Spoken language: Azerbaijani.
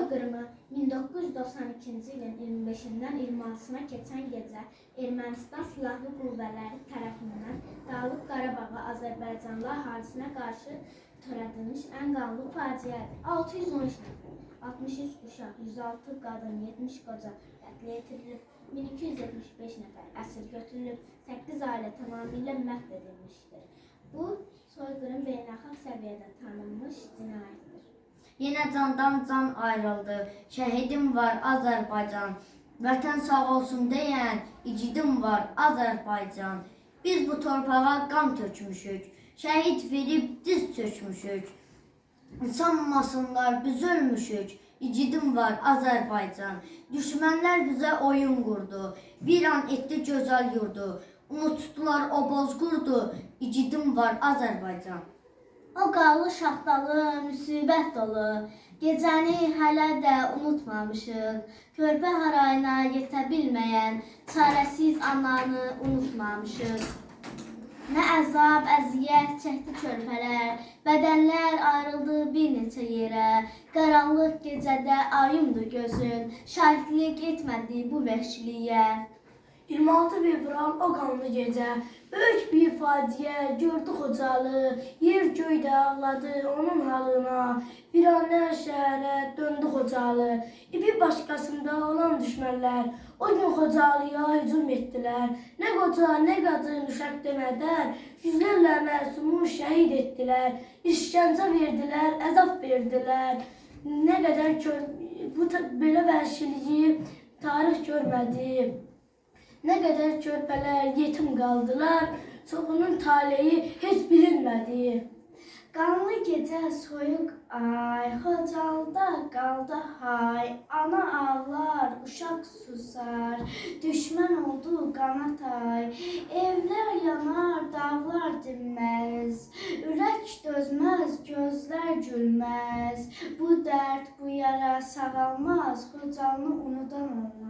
Soyqırımı 1992-ci ilin 25-dən 26-sına keçən gecə Ermənistan Silahlı Qüvvələri tərəfindən Dağlıq Qarabağı Azərbaycanlı əhalisinə qarşı törədilmiş ən qanlı faciədir. 613 nəfər, 63 uşaq, 106 qadın, 70 qoca qətlə yetirilib, 1275 nəfər əsir götürülüb, 8 ailə tamamilə məhv edilmişdir. Bu soyqırım beynəlxalq səviyyədə tanınmış cinayətdir. Yenə candan can ayrıldı, şəhidim var Azərbaycan. Vətən sağ olsun deyən igidim var Azərbaycan. Biz bu torpağa qan tökmüşük, şəhid verib diz çökmüşük. Sanmasınlar biz ölmüşük, igidim var Azərbaycan. Düşmənlər bizə oyun qurdu, viran etdi gözəl yurdu. Unutdular o bozqurdu, igidim var Azərbaycan. O qanlı şaxtalı, müsibət dolu, gecəni hələ də unutmamışıq. Körpə harayına yetə bilməyən, çarəsiz ananı unutmamışıq. Nə əzab, əziyyət çəkdi körpələr, bədənlər ayrıldı bir neçə yerə. Qaranlıq gecədə ayımdı gözün, şahidlik etmədi bu vəhşiliyə. 26 fevral o qanlı gecə, böyük bir faciə gördü Xocalı, yer göydə ağladı onun halına, viranə şəhərə döndü Xocalı, ipi başqasında olan düşmənlər, o gün Xocalıya hücum etdilər, nə qoca, nə qadın, uşaq demədən, yüzlərlə məsumu şəhid etdilər, işgəncə verdilər, əzab verdilər, nə qədər belə vəhşiliyi tarix görmədi. Nə qədər körpələr yetim qaldılar, çoxunun taleyi heç bilinmədi. Qanlı gecə soyuq ay, Xocalıda qaldı hay. Ana ağlar, uşaq susar, düşmən oldu qana tay. Evlər yanar, dağlar dinməz, ürək dözməz, gözlər gülməz. Bu dərd, bu yara sağalmaz, Xocalını unudan olmaz.